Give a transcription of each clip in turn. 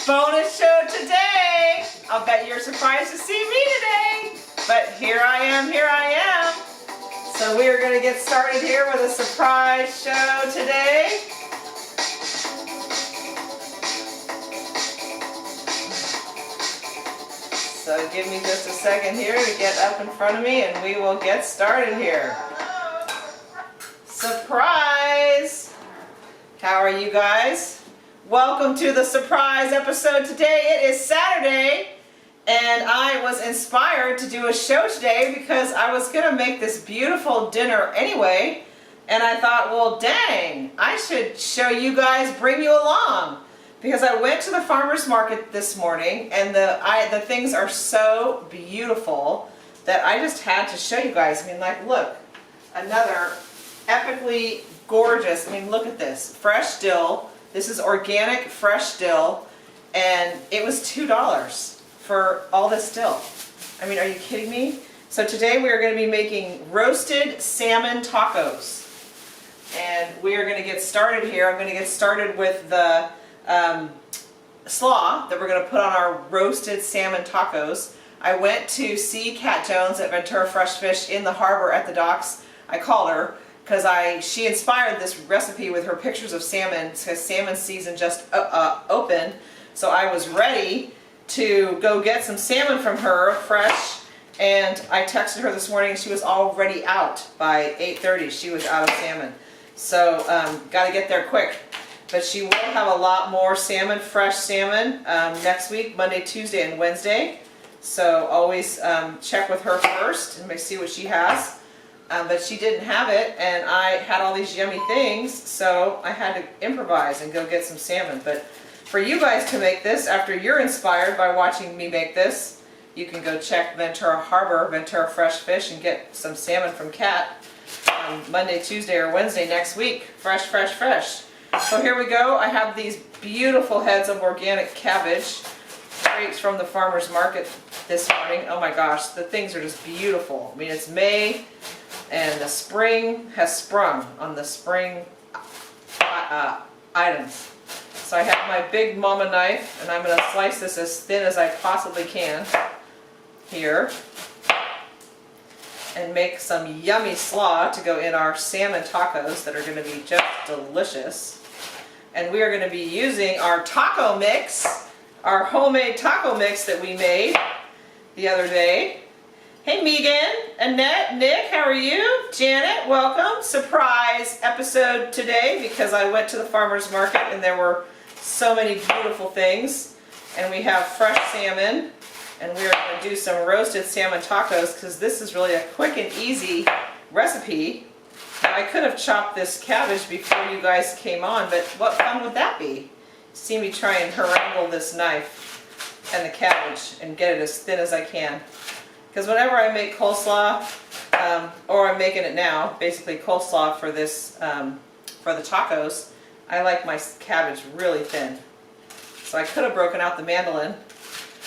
Bonus show today. I'll bet you're surprised to see me today. But here I am. So we are going to get started here with a surprise show today. So give me just a second here to get up in front of me and we will get started here. Surprise! How are you guys? Welcome to the surprise episode today. It is Saturday and I was inspired to do a show today because I was going to make this beautiful dinner anyway, and I thought, well dang, I should show you guys, bring you along, because I went to the farmer's market this morning and the things are so beautiful that I just had to show you guys. I mean, like, look, another epically gorgeous, I mean, look at this, fresh dill. This is organic fresh dill, and it was $2 for all this dill. I mean, are you kidding me? So today we are going to be making roasted salmon tacos, and we are going to get started here. I'm going to get started with the slaw that we're going to put on our roasted salmon tacos. I went to see Kat Jones at Ventura Fresh Fish in the harbor at the docks. I called her because she inspired this recipe with her pictures of salmon, because salmon season just opened. So I was ready to go get some salmon from her, fresh, and I texted her this morning and she was already out by 8:30. She was out of salmon. So got to get there quick. But she will have a lot more salmon, fresh salmon, next week, Monday, Tuesday, and Wednesday. So always check with her first and see what she has. But she didn't have it, and I had all these yummy things, so I had to improvise and go get some salmon. But for you guys to make this, after you're inspired by watching me make this, you can go check Ventura Harbor, Ventura Fresh Fish, and get some salmon from Kat on Monday, Tuesday, or Wednesday next week. Fresh, fresh, fresh. So here we go. I have these beautiful heads of organic cabbage straight from the farmer's market this morning. Oh my gosh, the things are just beautiful. I mean, it's May, and the spring has sprung on the spring items. So I have my big mama knife, and I'm going to slice this as thin as I possibly can here, and make some yummy slaw to go in our salmon tacos that are going to be just delicious. And we are going to be using our taco mix, our homemade taco mix that we made the other day. Hey Megan, Annette, Nick, how are you? Janet, welcome. Surprise episode today because I went to the farmer's market and there were so many beautiful things. And we have fresh salmon, and we are going to do some roasted salmon tacos because this is really a quick and easy recipe. Now, I could have chopped this cabbage before you guys came on, but what fun would that be? See me try and harangue this knife and the cabbage and get it as thin as I can. Because whenever I make coleslaw, or I'm making it now, basically coleslaw for this, for the tacos, I like my cabbage really thin. So I could have broken out the mandolin,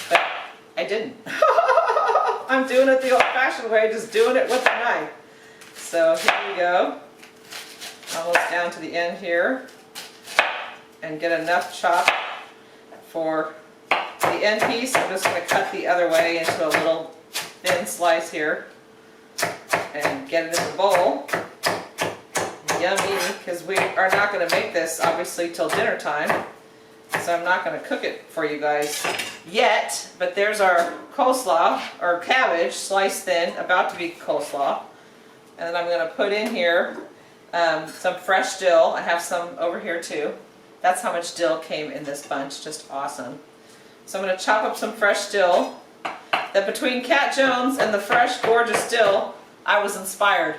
but I didn't. I'm doing it the old-fashioned way, just doing it with the knife. So here we go, almost down to the end here, and get enough chop for the end piece. I'm just going to cut the other way into a little thin slice here and get it in the bowl. Yummy, because we are not going to make this obviously till dinner time, so I'm not going to cook it for you guys yet. But there's our coleslaw, or cabbage sliced thin, about to be coleslaw. And then I'm going to put in here some fresh dill. I have some over here too. That's how much dill came in this bunch, just awesome. So I'm going to chop up some fresh dill. That between Kat Jones and the fresh, gorgeous dill, I was inspired.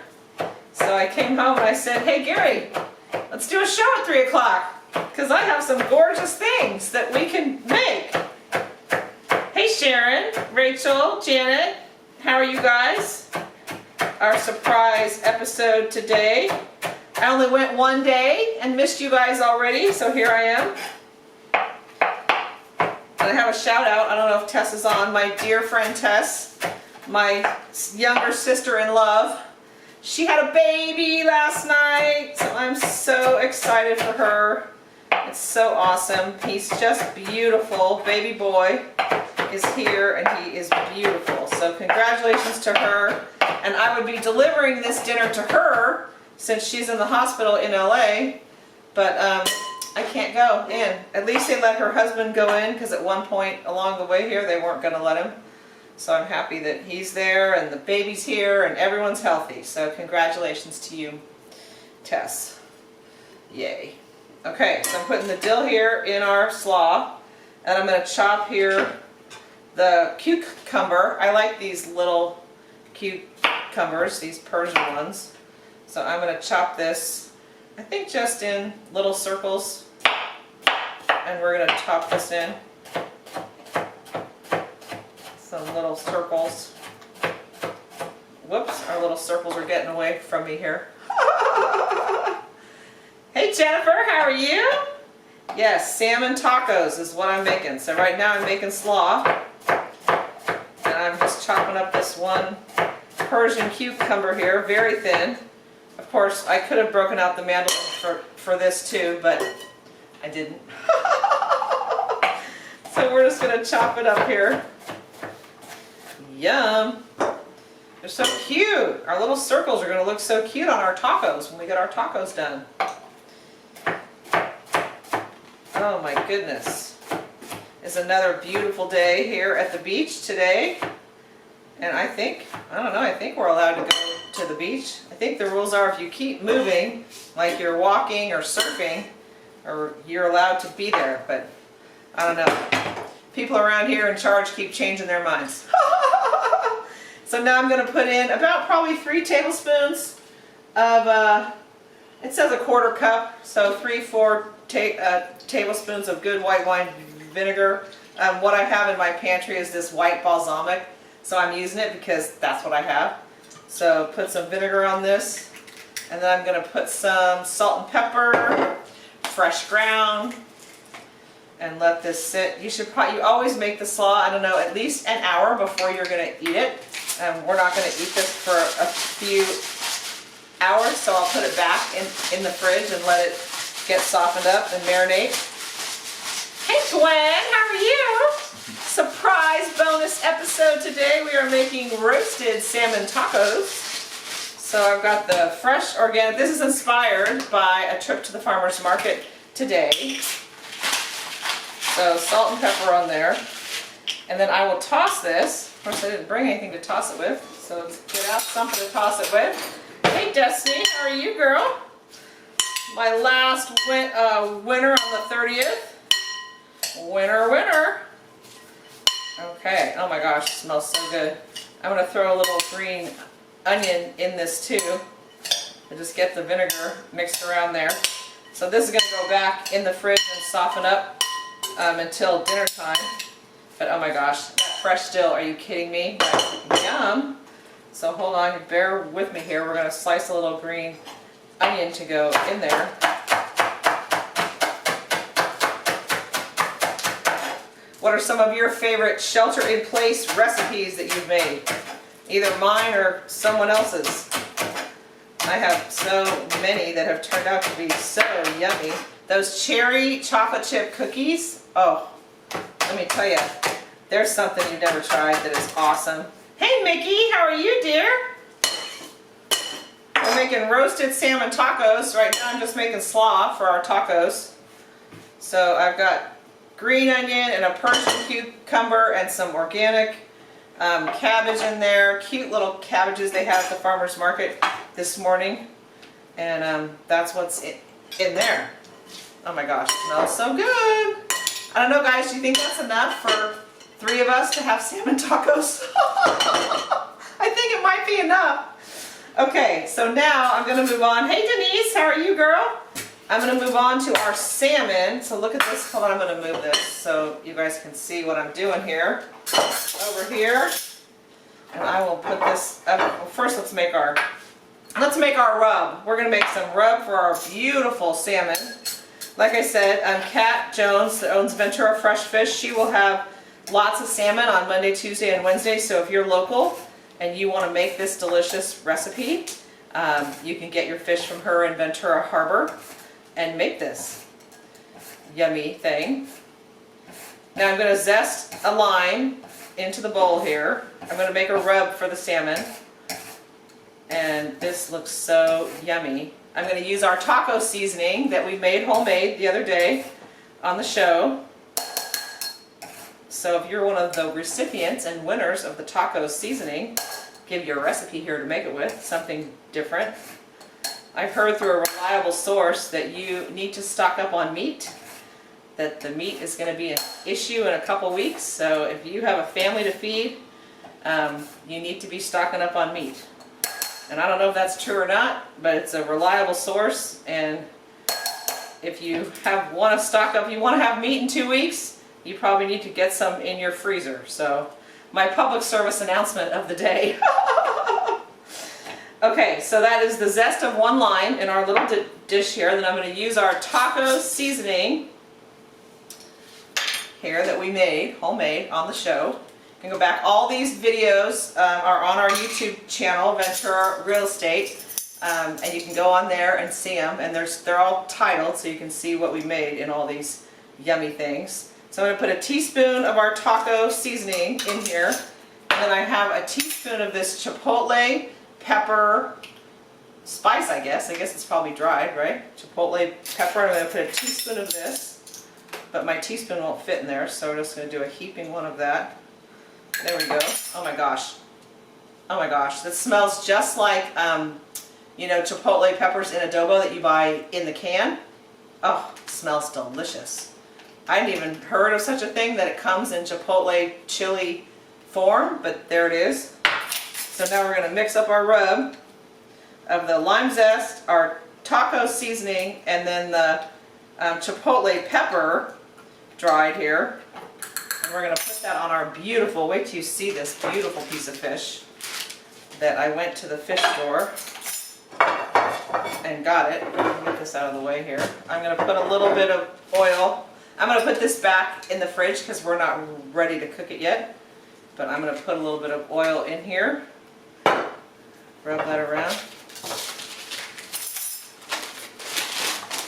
So I came home and I said, hey Gary, let's do a show at 3 o'clock, because I have some gorgeous things that we can make. Hey Sharon, Rachel, Janet, how are you guys? Our surprise episode today. I only went one day and missed you guys already, so here I am. And I have a shout out, I don't know if Tess is on, my dear friend Tess, my younger sister in love. She had a baby last night, so I'm so excited for her. It's so awesome. He's just beautiful. Baby boy is here and he is beautiful. So congratulations to her. And I would be delivering this dinner to her since she's in the hospital in LA, but I can't go in. At least they let her husband go in, because at one point along the way here they weren't going to let him. So I'm happy that he's there and the baby's here and everyone's healthy. So congratulations to you, Tess. Yay. Okay, so I'm putting the dill here in our slaw, and I'm going to chop here the cucumber. I like these little cucumbers, these Persian ones. So I'm going to chop this, I think just in little circles, and we're going to chop this in some little circles. Whoops, our little circles are getting away from me here. Hey Jennifer, how are you? Yes, salmon tacos is what I'm making. So right now I'm making slaw, and I'm just chopping up this one Persian cucumber here, very thin. Of course, I could have broken out the mandolin for this too, but I didn't. So we're just going to chop it up here. Yum! They're so cute. Our little circles are going to look so cute on our tacos when we get our tacos done. Oh my goodness. It's another beautiful day here at the beach today. And I think we're allowed to go to the beach. I think the rules are if you keep moving, like you're walking or surfing, or you're allowed to be there, but I don't know. People around here in charge keep changing their minds. So now I'm going to put in about probably 3 tablespoons of, it says a quarter cup, so 3-4 tablespoons of good white wine vinegar. What I have in my pantry is this white balsamic, so I'm using it because that's what I have. So put some vinegar on this, and then I'm going to put some salt and pepper, fresh ground, and let this sit. You always make the slaw, I don't know, at least an hour before you're going to eat it. We're not going to eat this for a few hours, so I'll put it back in the fridge and let it get softened up and marinate. Hey Gwen, how are you? Surprise bonus episode today. We are making roasted salmon tacos. So I've got the fresh organic. This is inspired by a trip to the farmer's market today. So salt and pepper on there. And then I will toss this. Of course I didn't bring anything to toss it with, so let's get out something to toss it with. Hey Destiny, how are you, girl? My last winner on the 30th. Winner. Okay, oh my gosh, it smells so good. I'm going to throw a little green onion in this too, and just get the vinegar mixed around there. So this is going to go back in the fridge and soften up until dinner time. But oh my gosh, that fresh dill, are you kidding me? Yum! So hold on, bear with me here. We're going to slice a little green onion to go in there. What are some of your favorite shelter-in-place recipes that you've made? Either mine or someone else's. I have so many that have turned out to be so yummy. Those cherry chocolate chip cookies, oh, let me tell you, there's something you've never tried that is awesome. Hey Mickey, how are you, dear? We're making roasted salmon tacos. Right now I'm just making slaw for our tacos. So I've got green onion and a Persian cucumber and some organic cabbage in there. Cute little cabbages they have at the farmer's market this morning. And that's what's in there. Oh my gosh, it smells so good. I don't know guys, do you think that's enough for 3 of us to have salmon tacos? I think it might be enough. Okay, so now I'm going to move on. Hey Denise, how are you, girl? I'm going to move on to our salmon. So look at this. Hold on, I'm going to move this so you guys can see what I'm doing here. Over here. And I will put this up. Well, first let's make our rub. We're going to make some rub for our beautiful salmon. Like I said, Kat Jones, that owns Ventura Fresh Fish, she will have lots of salmon on Monday, Tuesday, and Wednesday. So if you're local and you want to make this delicious recipe, you can get your fish from her in Ventura Harbor and make this. yummy thing. Now I'm going to zest a lime into the bowl here. I'm going to make a rub for the salmon. And this looks so yummy. I'm going to use our taco seasoning that we made homemade the other day on the show. So if you're one of the recipients and winners of the taco seasoning, give you a recipe here to make it with, something different. I've heard through a reliable source that you need to stock up on meat, that the meat is going to be an issue in a couple weeks. So if you have a family to feed, you need to be stocking up on meat. And I don't know if that's true or not, but it's a reliable source. And if you want to stock up, you want to have meat in 2 weeks, you probably need to get some in your freezer. So my public service announcement of the day. Okay, so that is the zest of one lime in our little dish here. Then I'm going to use our taco seasoning here that we made, homemade, on the show. You can go back. All these videos are on our YouTube channel, Ventura Real Estate, and you can go on there and see them. And they're all titled, so you can see what we made in all these yummy things. So I'm going to put a teaspoon of our taco seasoning in here. And then I have a teaspoon of this chipotle pepper spice, I guess. I guess it's probably dried, right? Chipotle pepper. I'm going to put a teaspoon of this, but my teaspoon won't fit in there, so we're just going to do a heaping one of that. There we go. Oh my gosh. Oh my gosh. That smells just like, you know, chipotle peppers in adobo that you buy in the can. Oh, it smells delicious. I hadn't even heard of such a thing, that it comes in chipotle chili form, but there it is. So now we're going to mix up our rub of the lime zest, our taco seasoning, and then the chipotle pepper dried here. And we're going to put that on our beautiful, wait till you see this beautiful piece of fish that I went to the fish store and got it. Let me get this out of the way here. I'm going to put a little bit of oil. I'm going to put this back in the fridge because we're not ready to cook it yet. But I'm going to put a little bit of oil in here. Rub that around.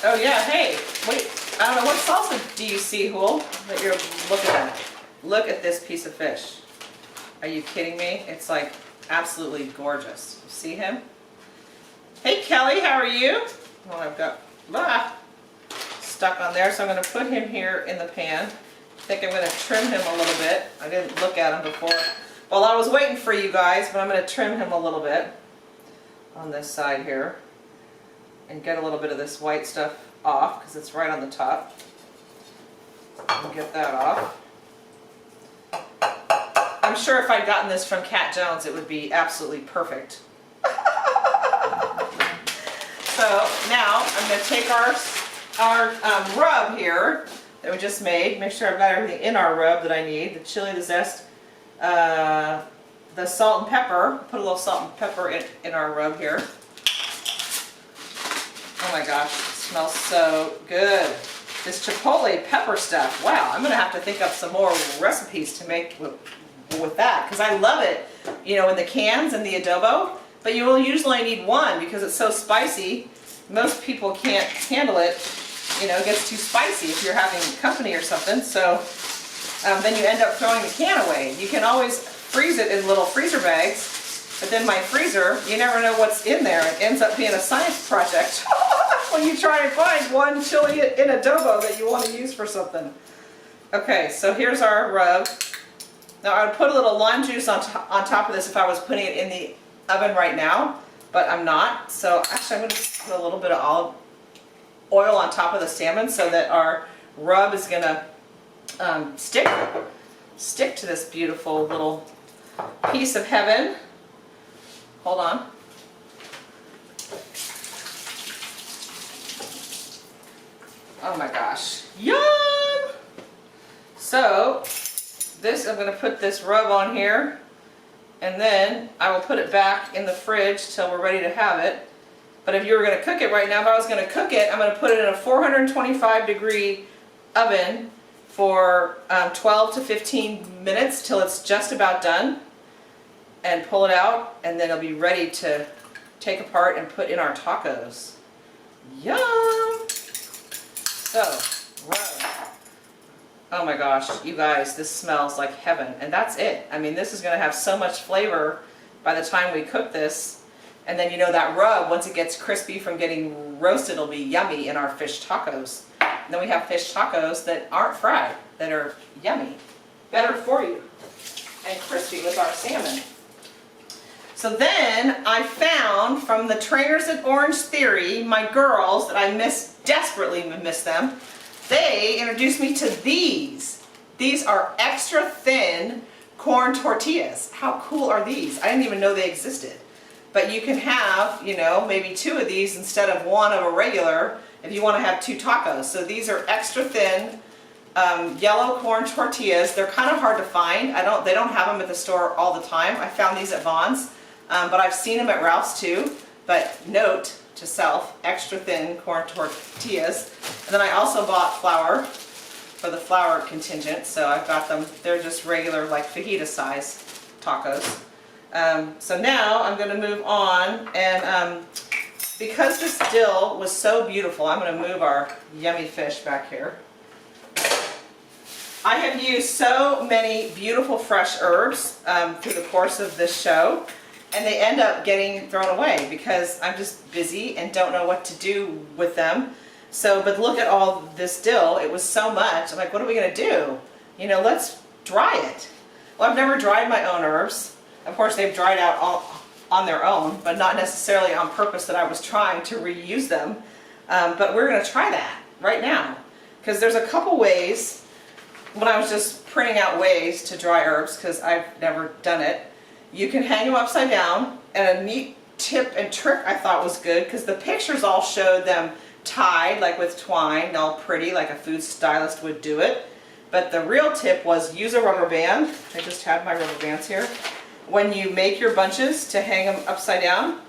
Oh yeah, hey, wait, I don't know, what salsa do you see, Hool, that you're looking at? Look at this piece of fish. Are you kidding me? It's like absolutely gorgeous. See him? Hey Kelly, how are you? Well, I've got stuck on there, so I'm going to put him here in the pan. I think I'm going to trim him a little bit. I didn't look at him before while I was waiting for you guys, but I'm going to trim him a little bit on this side here and get a little bit of this white stuff off because it's right on the top. And get that off. I'm sure if I'd gotten this from Cat Jones, it would be absolutely perfect. So now I'm going to take our rub here that we just made. Make sure I've got everything in our rub that I need. The chili, the zest, the salt and pepper. Put a little salt and pepper in our rub here. Oh my gosh, it smells so good. This chipotle pepper stuff, wow, I'm going to have to think up some more recipes to make with that, because I love it, you know, in the cans and the adobo, but you will usually need one because it's so spicy. Most people can't handle it, you know, it gets too spicy if you're having company or something, so then you end up throwing the can away. You can always freeze it in little freezer bags, but then my freezer, you never know what's in there. It ends up being a science project when you try and find one chili in adobo that you want to use for something. Okay, so here's our rub. Now I would put a little lime juice on top of this if I was putting it in the oven right now, but I'm not. So actually I'm going to put a little bit of olive oil on top of the salmon so that our rub is going to stick to this beautiful little piece of heaven. Hold on. Oh my gosh. Yum! So this, I'm going to put this rub on here, and then I will put it back in the fridge till we're ready to have it. But if you were going to cook it right now, if I was going to cook it, I'm going to put it in a 425 degree oven for 12 to 15 minutes till it's just about done, and pull it out, and then it'll be ready to take apart and put in our tacos. Yum! So, rub. Oh my gosh, you guys, this smells like heaven. And that's it. I mean, this is going to have so much flavor by the time we cook this. And then, you know, that rub, once it gets crispy from getting roasted, it'll be yummy in our fish tacos. And then we have fish tacos that aren't fried, that are yummy, better for you, and crispy with our salmon. So then I found from the trainers at Orange Theory, my girls that I desperately miss them, they introduced me to these. These are extra thin corn tortillas. How cool are these? I didn't even know they existed. But you can have, you know, maybe 2 of these instead of 1 of a regular if you want to have 2 tacos. So these are extra thin yellow corn tortillas. They're kind of hard to find. They don't have them at the store all the time. I found these at Vaughn's, but I've seen them at Ralph's too. But note to self, extra thin corn tortillas. And then I also bought flour for the flour contingent. So I've got them. They're just regular, like fajita size tacos. So now I'm going to move on, and because this dill was so beautiful, I'm going to move our yummy fish back here. I have used so many beautiful fresh herbs through the course of this show, and they end up getting thrown away because I'm just busy and don't know what to do with them. So, but look at all this dill. It was so much. I'm like, what are we going to do? You know, let's dry it. Well, I've never dried my own herbs. Of course, they've dried out all on their own, but not necessarily on purpose that I was trying to reuse them. But we're going to try that right now, because there's a couple ways. When I was just printing out ways to dry herbs, because I've never done it, you can hang them upside down. And a neat tip and trick I thought was good, because the pictures all showed them tied, like with twine, all pretty, like a food stylist would do it. But the real tip was use a rubber band. I just have my rubber bands here. When you make your bunches, to hang them upside down,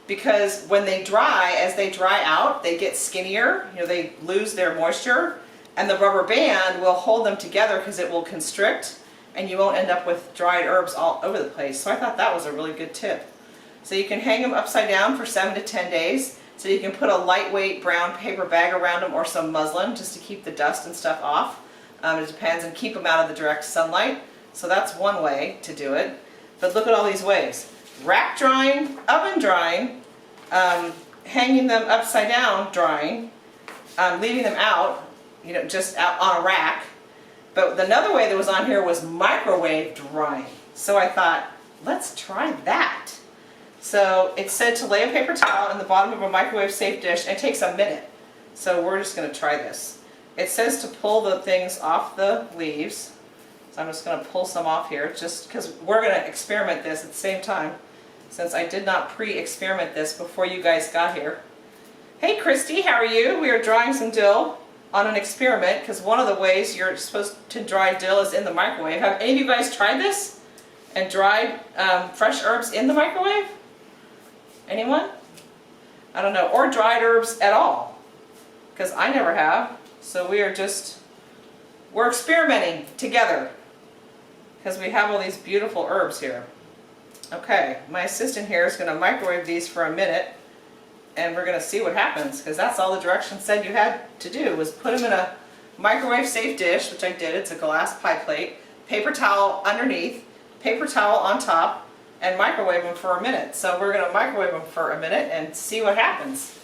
because when they dry, as they dry out, they get skinnier, you know, they lose their moisture, and the rubber band will hold them together because it will constrict, and you won't end up with dried herbs all over the place. So I thought that was a really good tip. So you can hang them upside down for 7 to 10 days. So you can put a lightweight brown paper bag around them or some muslin just to keep the dust and stuff off. It depends, and keep them out of the direct sunlight. So that's one way to do it. But look at all these ways. Rack drying, oven drying, hanging them upside down drying, leaving them out, you know, just out on a rack. But another way that was on here was microwave drying. So I thought, let's try that. So it said to lay a paper towel in the bottom of a microwave safe dish, and it takes a minute. So we're just going to try this. It says to pull the things off the leaves. So I'm just going to pull some off here, just because we're going to experiment this at the same time, since I did not pre-experiment this before you guys got here. Hey Christy, how are you? We are drying some dill on an experiment, because one of the ways you're supposed to dry dill is in the microwave. Have any of you guys tried this and dried fresh herbs in the microwave? Anyone? I don't know. Or dried herbs at all, because I never have. So we're experimenting together, because we have all these beautiful herbs here. Okay, my assistant here is going to microwave these for a minute, and we're going to see what happens, because that's all the directions said you had to do, was put them in a microwave safe dish, which I did. It's a glass pie plate, paper towel underneath, paper towel on top, and microwave them for a minute. So we're going to microwave them for a minute and see what happens,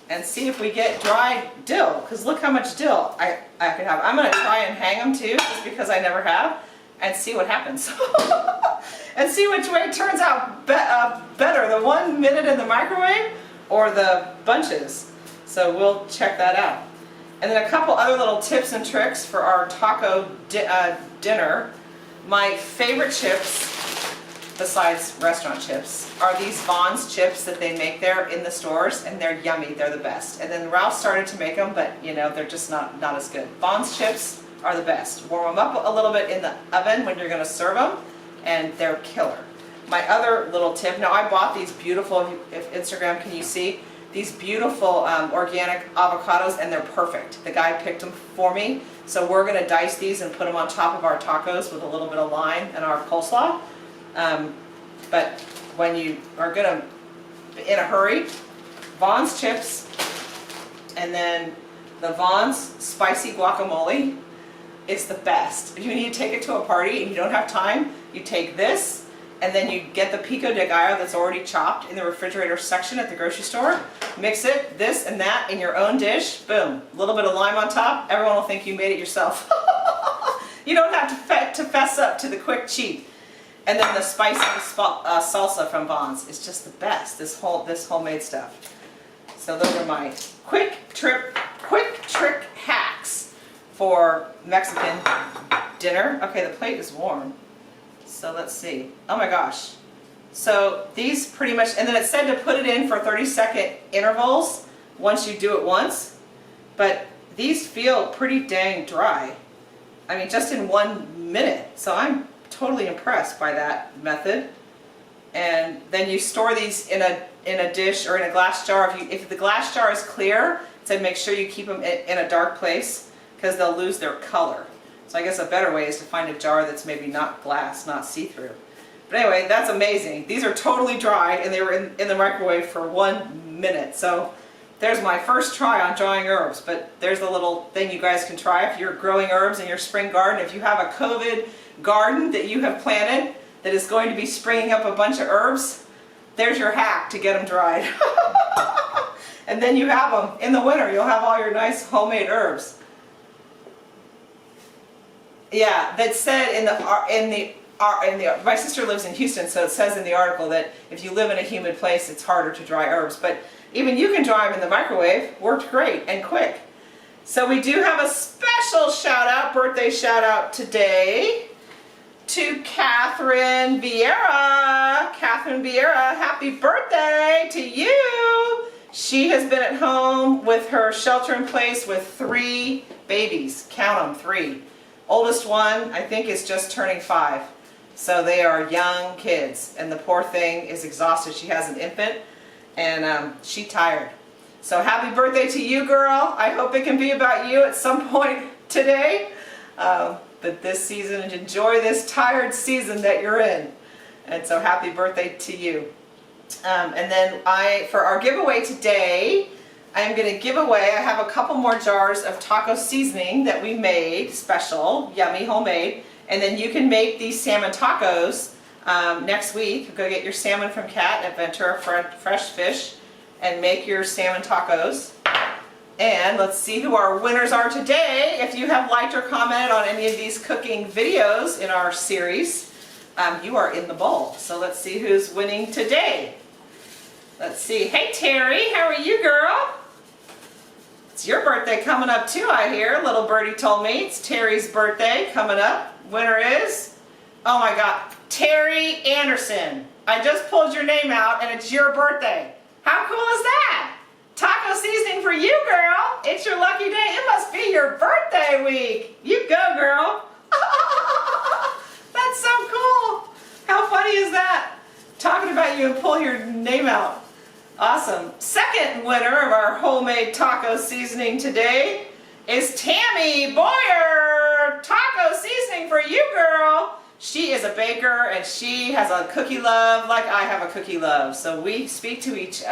and see if we get dried dill, because look how much dill I could have. I'm going to try and hang them too, just because I never have, and see what happens. And see which way turns out better, the 1 minute in the microwave or the bunches. So we'll check that out. And then a couple other little tips and tricks for our taco dinner. My favorite chips, besides restaurant chips, are these Vaughn's chips that they make there in the stores, and they're yummy. They're the best. And then Ralph started to make them, but you know, they're just not as good. Vaughn's chips are the best. Warm them up a little bit in the oven when you're going to serve them, and they're killer. My other little tip, now I bought these beautiful, if Instagram can you see, these beautiful organic avocados, and they're perfect. The guy picked them for me, so we're going to dice these and put them on top of our tacos with a little bit of lime and our coleslaw. But when you are going to, in a hurry, Vaughn's chips, and then the Vaughn's spicy guacamole. is the best. If you need to take it to a party and you don't have time, you take this and then you get the pico de gallo that's already chopped in the refrigerator section at the grocery store. Mix it, this and that, in your own dish. Boom. A little bit of lime on top. Everyone will think you made it yourself. You don't have to fess up to the quick cheap. And then the spicy salsa from Vons is just the best. This homemade stuff. So those are my quick trick hacks for Mexican dinner. Okay, the plate is warm. So let's see. Oh my gosh. So these pretty much, and then it said to put it in for 30-second intervals once you do it once. But these feel pretty dang dry. I mean, just in 1 minute. So I'm totally impressed by that method. And then you store these in a dish or in a glass jar. If the glass jar is clear, it said make sure you keep them in a dark place because they'll lose their color. So I guess a better way is to find a jar that's maybe not glass, not see-through. But anyway, that's amazing. These are totally dry and they were in the microwave for 1 minute. So there's my first try on drying herbs. But there's the little thing you guys can try if you're growing herbs in your spring garden. If you have a COVID garden that you have planted that is going to be springing up a bunch of herbs, there's your hack to get them dried. And then you have them in the winter. You'll have all your nice homemade herbs. Yeah, that said my sister lives in Houston, so it says in the article that if you live in a humid place, it's harder to dry herbs. But even you can dry them in the microwave. Worked great and quick. So we do have a special shout out, birthday shout out today to Catherine Vieira. Catherine Vieira, happy birthday to you. She has been at home with her shelter in place with 3 babies. Count them, 3. Oldest one, I think, is just turning 5. So they are young kids. And the poor thing is exhausted. She has an infant and she's tired. So happy birthday to you, girl. I hope it can be about you at some point today. But this season, enjoy this tired season that you're in. And so happy birthday to you. And then for our giveaway today, I'm going to give away, I have a couple more jars of taco seasoning that we made, special, yummy, homemade. And then you can make these salmon tacos next week. Go get your salmon from Kat at Ventura Fresh Fish and make your salmon tacos. And let's see who our winners are today. If you have liked or commented on any of these cooking videos in our series, you are in the bowl. So let's see who's winning today. Let's see. Hey Terry, how are you, girl? It's your birthday coming up too, I hear. Little birdie told me. It's Terry's birthday coming up. Winner is, oh my God, Terry Anderson. I just pulled your name out and it's your birthday. How cool is that? Taco seasoning for you, girl. It's your lucky day. It must be your birthday week. You go, girl. That's so cool. How funny is that? Talking about you and pull your name out. Awesome. Second winner of our homemade taco seasoning today is Tammy Boyer. Taco seasoning for you, girl. She is a baker and she has a cookie love like I have a cookie love. So we speak to each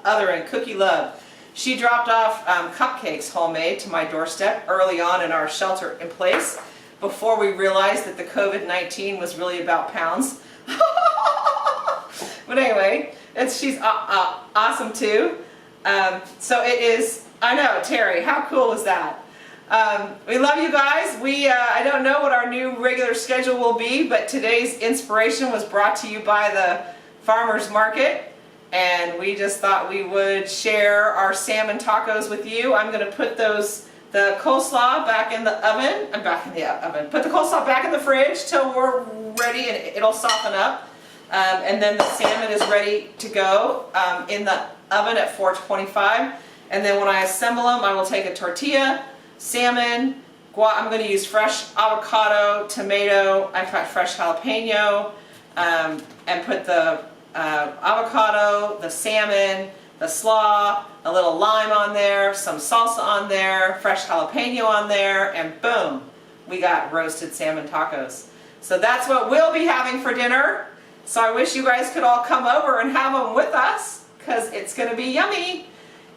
other in cookie love. She dropped off cupcakes homemade to my doorstep early on in our shelter in place before we realized that the COVID-19 was really about pounds. But anyway, she's awesome too. So it is, I know, Terry, how cool is that? We love you guys. I don't know what our new regular schedule will be, but today's inspiration was brought to you by the farmer's market. And we just thought we would share our salmon tacos with you. I'm going to put the coleslaw back in the oven. Put the coleslaw back in the fridge till we're ready and it'll soften up. And then the salmon is ready to go in the oven at 425. And then when I assemble them, I will take a tortilla, salmon, I'm going to use fresh avocado, tomato, I've got fresh jalapeno, and put the avocado, the salmon, the slaw, a little lime on there, some salsa on there, fresh jalapeno on there, and boom, we got roasted salmon tacos. So that's what we'll be having for dinner. So I wish you guys could all come over and have them with us because it's going to be yummy.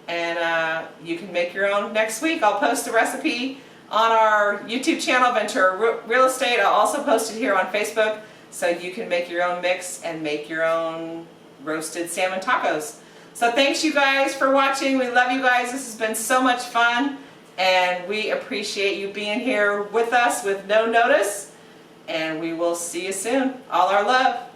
And you can make your own next week. I'll post a recipe on our YouTube channel, Ventura Real Estate. I'll also post it here on Facebook so you can make your own mix and make your own roasted salmon tacos. So thanks you guys for watching. We love you guys. This has been so much fun, and we appreciate you being here with us with no notice, and we will see you soon. All our love.